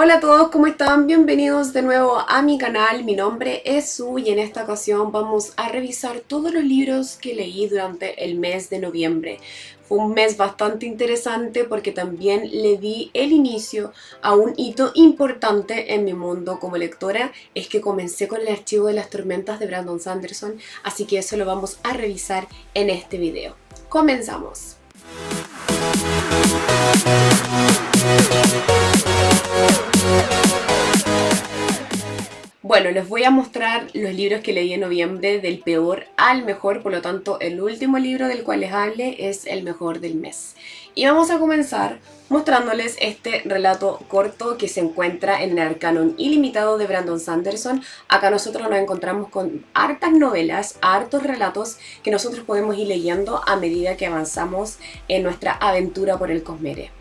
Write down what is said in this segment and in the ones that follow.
Hola a todos, ¿cómo están? Bienvenidos de nuevo a mi canal. Mi nombre es Su y en esta ocasión vamos a revisar todos los libros que leí durante el mes de noviembre. Fue un mes bastante interesante porque también le di el inicio a un hito importante en mi mundo como lectora. Es que comencé con el archivo de las tormentas de Brandon Sanderson, así que eso lo vamos a revisar en este video. Comenzamos. Bueno, les voy a mostrar los libros que leí en noviembre del peor al mejor, por lo tanto el último libro del cual les hable es el mejor del mes. Y vamos a comenzar mostrándoles este relato corto que se encuentra en el Canon Ilimitado de Brandon Sanderson. Acá nosotros nos encontramos con hartas novelas, hartos relatos que nosotros podemos ir leyendo a medida que avanzamos en nuestra aventura por el Cosmere.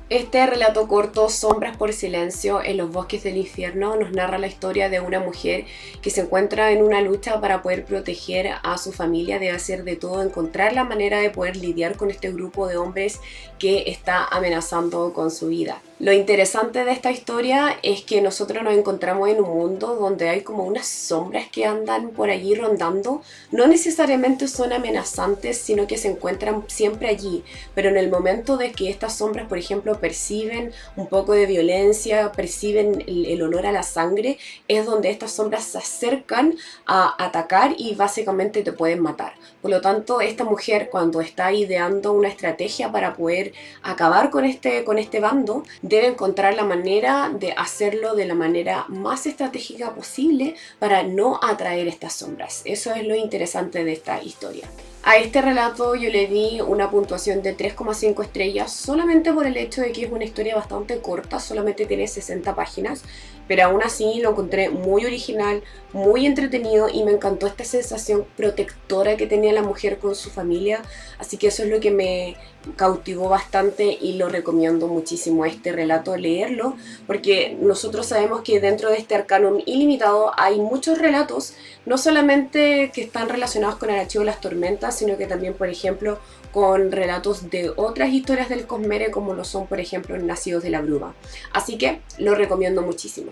Este relato corto, Sombras por silencio en los bosques del infierno, nos narra la historia de una mujer que se encuentra en una lucha para poder proteger a su familia. Debe hacer de todo, encontrar la manera de poder lidiar con este grupo de hombres que está amenazando con su vida. Lo interesante de esta historia es que nosotros nos encontramos en un mundo donde hay como unas sombras que andan por allí rondando. No necesariamente son amenazantes, sino que se encuentran siempre allí. Pero en el momento de que estas sombras, por ejemplo, perciben un poco de violencia, perciben el olor a la sangre, es donde estas sombras se acercan a atacar y básicamente te pueden matar. Por lo tanto, esta mujer, cuando está ideando una estrategia para poder acabar con este bando, debe encontrar la manera de hacerlo de la manera más estratégica posible para no atraer estas sombras. Eso es lo interesante de esta historia. A este relato yo le di una puntuación de 3,5 estrellas solamente por el hecho de que es una historia bastante corta, solamente tiene 60 páginas, pero aún así lo encontré muy original, muy entretenido y me encantó esta sensación protectora que tenía la mujer con su familia, así que eso es lo que me cautivó bastante y lo recomiendo muchísimo este relato, leerlo, porque nosotros sabemos que dentro de este Arcanum Ilimitado hay muchos relatos, no solamente que están relacionados con el Archivo de las Tormentas, sino que también, por ejemplo, con relatos de otras historias del Cosmere, como lo son, por ejemplo, Nacidos de la Bruma. Así que lo recomiendo muchísimo.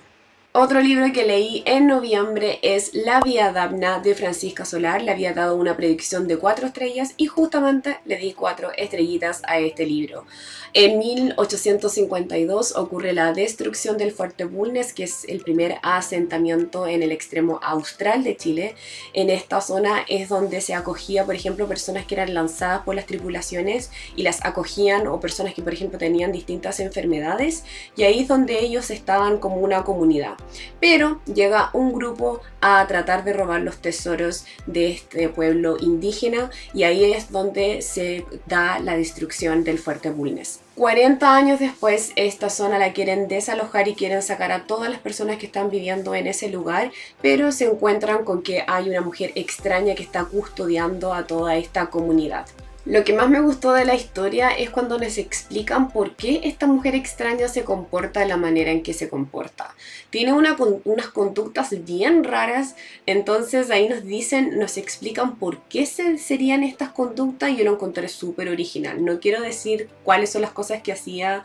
Otro libro que leí en noviembre es La Vía Damna de Francisca Solar. Le había dado una predicción de 4 estrellas y justamente le di 4 estrellitas a este libro. En 1852 ocurre la destrucción del Fuerte Bulnes, que es el primer asentamiento en el extremo austral de Chile. En esta zona es donde se acogía, por ejemplo, personas que eran lanzadas por las tripulaciones y las acogían, o personas que, por ejemplo, tenían distintas enfermedades, y ahí es donde ellos estaban como una comunidad. Pero llega un grupo a tratar de robar los tesoros de este pueblo indígena y ahí es donde se da la destrucción del Fuerte Bulnes. 40 años después, esta zona la quieren desalojar y quieren sacar a todas las personas que están viviendo en ese lugar, pero se encuentran con que hay una mujer extraña que está custodiando a toda esta comunidad. Lo que más me gustó de la historia es cuando nos explican por qué esta mujer extraña se comporta de la manera en que se comporta. Tiene unas conductas bien raras, entonces ahí nos explican por qué serían estas conductas y yo lo encontré súper original. No quiero decir cuáles son las cosas que hacía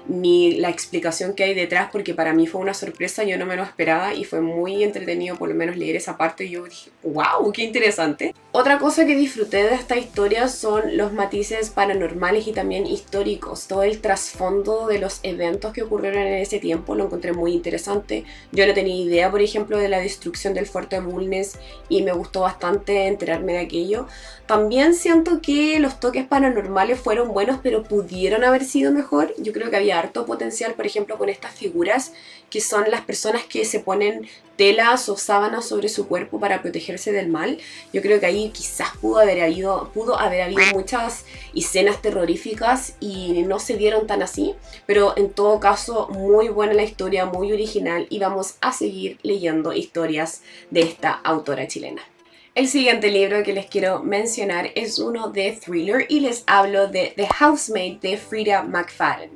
ni la explicación que hay detrás, porque para mí fue una sorpresa, yo no me lo esperaba y fue muy entretenido por lo menos leer esa parte y yo dije, wow, qué interesante. Otra cosa que disfruté de esta historia son los matices paranormales y también históricos. Todo el trasfondo de los eventos que ocurrieron en ese tiempo lo encontré muy interesante. Yo no tenía idea, por ejemplo, de la destrucción del Fuerte Bulnes y me gustó bastante enterarme de aquello. También siento que los toques paranormales fueron buenos, pero pudieron haber sido mejor. Yo creo que había harto potencial, por ejemplo, con estas figuras que son las personas que se ponen telas o sábanas sobre su cuerpo para protegerse del mal. Yo creo que ahí quizás pudo haber habido muchas escenas terroríficas y no se dieron tan así, pero en todo caso muy buena la historia, muy original y vamos a seguir leyendo historias de esta autora chilena. El siguiente libro que les quiero mencionar es uno de thriller y les hablo de The Housemaid de Frida McFadden.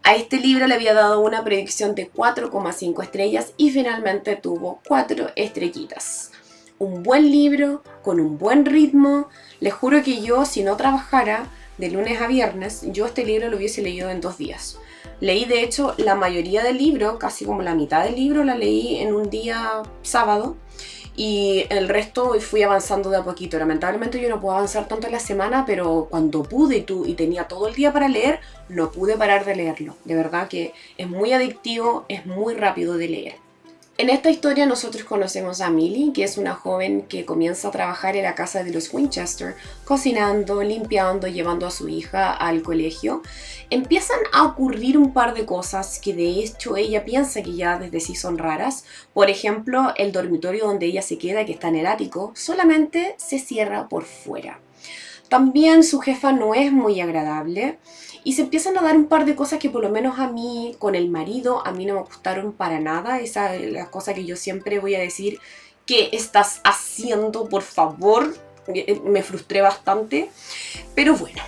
A este libro le había dado una predicción de 4,5 estrellas y finalmente tuvo 4 estrellitas. Un buen libro, con un buen ritmo. Les juro que yo, si no trabajara de lunes a viernes, yo este libro lo hubiese leído en 2 días. Leí de hecho la mayoría del libro, casi como la mitad del libro la leí en un día sábado. Y el resto fui avanzando de a poquito. Lamentablemente yo no puedo avanzar tanto en la semana, pero cuando pude y tenía todo el día para leer, no pude parar de leerlo. De verdad que es muy adictivo, es muy rápido de leer. En esta historia nosotros conocemos a Millie, que es una joven que comienza a trabajar en la casa de los Winchester, cocinando, limpiando, llevando a su hija al colegio. Empiezan a ocurrir un par de cosas que de hecho ella piensa que ya desde sí son raras. Por ejemplo, el dormitorio donde ella se queda, que está en el ático, solamente se cierra por fuera. También su jefa no es muy agradable y se empiezan a dar un par de cosas que por lo menos a mí, con el marido, a mí no me gustaron para nada. Esa es la cosa que yo siempre voy a decir: ¿qué estás haciendo, por favor? Me frustré bastante. Pero bueno,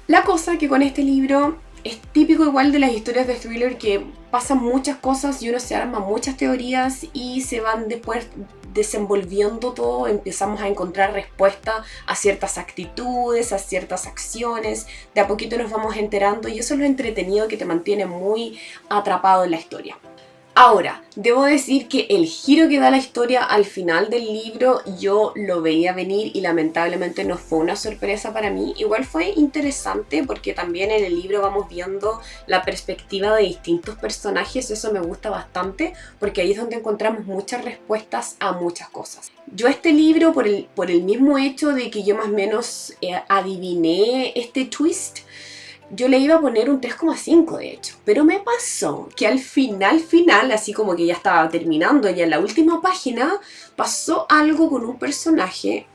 la cosa que con este libro es típico igual de las historias de thriller, que pasan muchas cosas y uno se arma muchas teorías y se van después desenvolviendo todo, empezamos a encontrar respuesta a ciertas actitudes, a ciertas acciones, de a poquito nos vamos enterando y eso es lo entretenido que te mantiene muy atrapado en la historia. Ahora, debo decir que el giro que da la historia al final del libro yo lo veía venir y lamentablemente no fue una sorpresa para mí. Igual fue interesante porque también en el libro vamos viendo la perspectiva de distintos personajes. Eso me gusta bastante porque ahí es donde encontramos muchas respuestas a muchas cosas. Yo este libro, por el mismo hecho de que yo más o menos adiviné este twist, yo le iba a poner un 3,5 de hecho, pero me pasó que al final, así como que ya estaba terminando, ya en la última página, pasó algo con un personaje,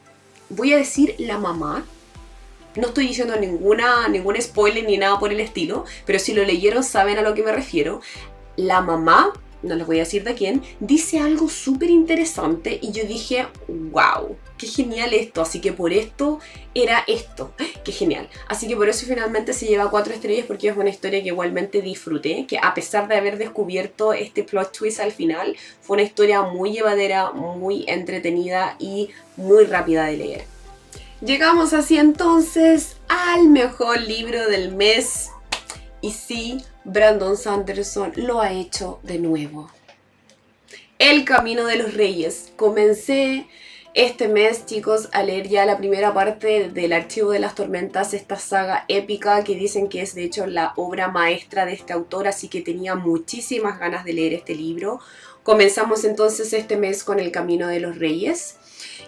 voy a decir la mamá. No estoy diciendo ningún spoiler ni nada por el estilo, pero si lo leyeron saben a lo que me refiero. La mamá, no les voy a decir de quién, dice algo súper interesante y yo dije, wow, qué genial esto, así que por esto era esto, qué genial. Así que por eso finalmente se lleva 4 estrellas, porque es una historia que igualmente disfruté, que a pesar de haber descubierto este plot twist al final, fue una historia muy llevadera, muy entretenida y muy rápida de leer. Llegamos así entonces al mejor libro del mes. Y sí, Brandon Sanderson lo ha hecho de nuevo. El Camino de los Reyes. Comencé este mes, chicos, a leer ya la primera parte del Archivo de las Tormentas, esta saga épica que dicen que es de hecho la obra maestra de este autor, así que tenía muchísimas ganas de leer este libro. Comenzamos entonces este mes con El Camino de los Reyes.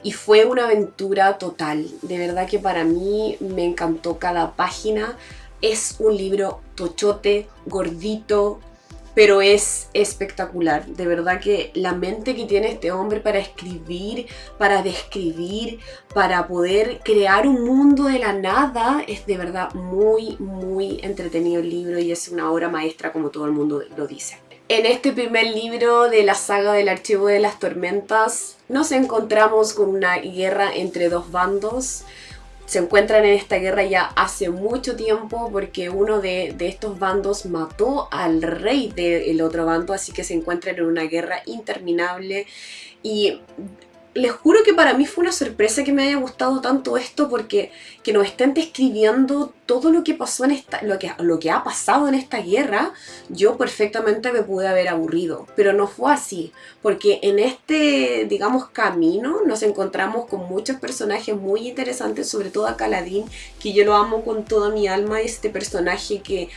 Y fue una aventura total. De verdad que para mí me encantó cada página. Es un libro tochote, gordito, pero es espectacular. De verdad que la mente que tiene este hombre para escribir, para describir, para poder crear un mundo de la nada, es de verdad muy, muy entretenido el libro y es una obra maestra como todo el mundo lo dice. En este primer libro de la saga del Archivo de las Tormentas nos encontramos con una guerra entre dos bandos. Se encuentran en esta guerra ya hace mucho tiempo porque uno de estos bandos mató al rey del otro bando, así que se encuentran en una guerra interminable. Y les juro que para mí fue una sorpresa que me haya gustado tanto esto, porque que nos estén describiendo todo lo que pasó en lo que ha pasado en esta guerra, yo perfectamente me pude haber aburrido, pero no fue así, porque en este, digamos, camino nos encontramos con muchos personajes muy interesantes, sobre todo a Kaladin, que yo lo amo con toda mi alma, este personaje que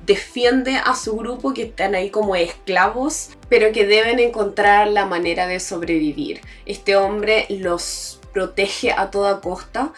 defiende a su grupo, que están ahí como esclavos, pero que deben encontrar la manera de sobrevivir. Este hombre los protege a toda costa.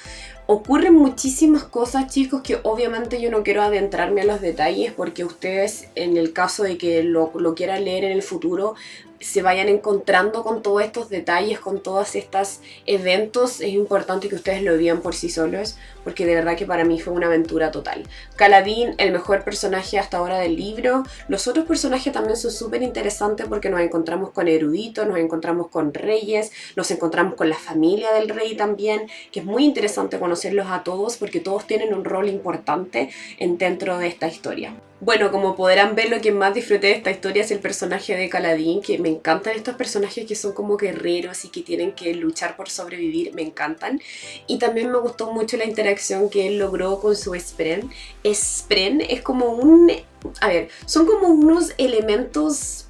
Ocurren muchísimas cosas, chicos, que obviamente yo no quiero adentrarme a los detalles porque ustedes, en el caso de que lo quieran leer en el futuro, se vayan encontrando con todos estos detalles, con todos estos eventos. Es importante que ustedes lo vean por sí solos, porque de verdad que para mí fue una aventura total. Kaladin, el mejor personaje hasta ahora del libro. Los otros personajes también son súper interesantes porque nos encontramos con eruditos, nos encontramos con reyes, nos encontramos con la familia del rey también, que es muy interesante conocer conocerlos a todos porque todos tienen un rol importante dentro de esta historia. Bueno, como podrán ver, lo que más disfruté de esta historia es el personaje de Kaladin, que me encantan estos personajes que son como guerreros y que tienen que luchar por sobrevivir, me encantan. Y también me gustó mucho la interacción que él logró con su Spren. Spren es como un... A ver, son como unos elementos...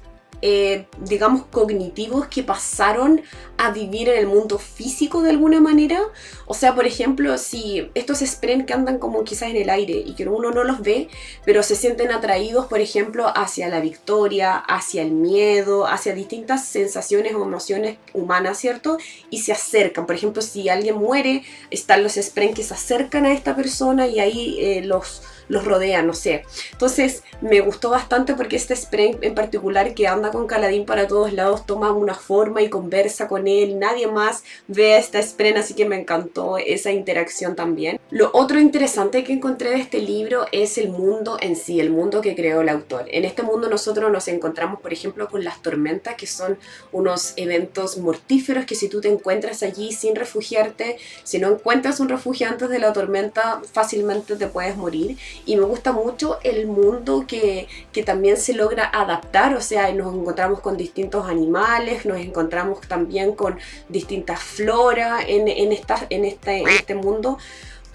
digamos cognitivos que pasaron a vivir en el mundo físico de alguna manera. O sea, por ejemplo, si estos Spren que andan como quizás en el aire y que uno no los ve, pero se sienten atraídos, por ejemplo, hacia la victoria, hacia el miedo, hacia distintas sensaciones o emociones humanas, ¿cierto? Y se acercan. Por ejemplo, si alguien muere, están los Spren que se acercan a esta persona y ahí los rodean, no sé. Entonces me gustó bastante porque este Spren en particular, que anda con Kaladin para todos lados, toma una forma y conversa con él, nadie más ve a esta Spren, así que me encantó esa interacción también. Lo otro interesante que encontré de este libro es el mundo en sí, el mundo que creó el autor. En este mundo nosotros nos encontramos, por ejemplo, con las tormentas, que son unos eventos mortíferos que si tú te encuentras allí sin refugiarte, si no encuentras un refugio antes de la tormenta, fácilmente te puedes morir. Y me gusta mucho el mundo que también se logra adaptar, o sea, nos encontramos con distintos animales, nos encontramos también con distintas flora en este mundo.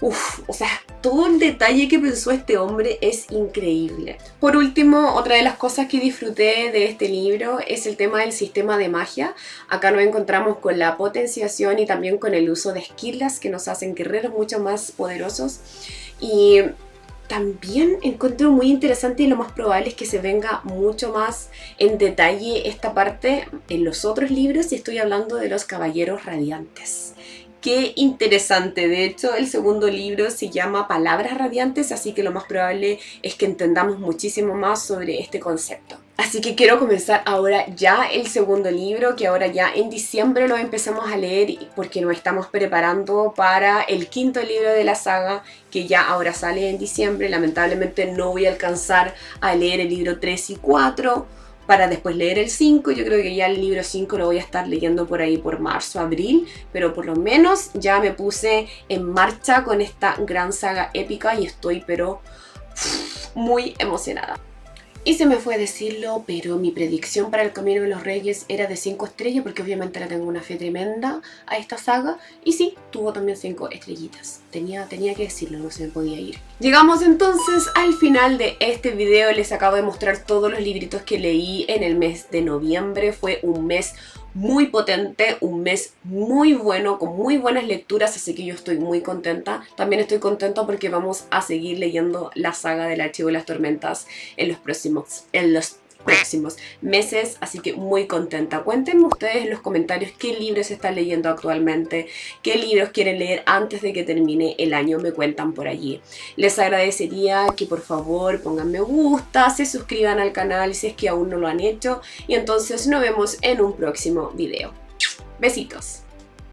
Uf, o sea, todo el detalle que pensó este hombre es increíble. Por último, otra de las cosas que disfruté de este libro es el tema del sistema de magia. Acá nos encontramos con la potenciación y también con el uso de esquilas que nos hacen guerreros mucho más poderosos. Y también encuentro muy interesante y lo más probable es que se venga mucho más en detalle esta parte en los otros libros, y estoy hablando de los Caballeros Radiantes. Qué interesante, de hecho el segundo libro se llama Palabras Radiantes, así que lo más probable es que entendamos muchísimo más sobre este concepto. Así que quiero comenzar ahora ya el segundo libro, que ahora ya en diciembre lo empezamos a leer porque nos estamos preparando para el quinto libro de la saga, que ya ahora sale en diciembre. Lamentablemente no voy a alcanzar a leer el libro 3 y 4 para después leer el 5. Yo creo que ya el libro 5 lo voy a estar leyendo por ahí por marzo, abril, pero por lo menos ya me puse en marcha con esta gran saga épica y estoy pero muy emocionada. Y se me fue decirlo, pero mi predicción para el Camino de los Reyes era de 5 estrellas, porque obviamente le tengo una fe tremenda a esta saga. Y sí, tuvo también 5 estrellitas. Tenía que decirlo, no se me podía ir. Llegamos entonces al final de este video. Les acabo de mostrar todos los libritos que leí en el mes de noviembre. Fue un mes muy potente, un mes muy bueno, con muy buenas lecturas, así que yo estoy muy contenta. También estoy contenta porque vamos a seguir leyendo la saga del Archivo de las Tormentas en los próximos meses, así que muy contenta. Cuéntenme ustedes en los comentarios qué libros están leyendo actualmente, qué libros quieren leer antes de que termine el año, me cuentan por allí. Les agradecería que por favor pongan me gusta, se suscriban al canal si es que aún no lo han hecho, y entonces nos vemos en un próximo video. Besitos.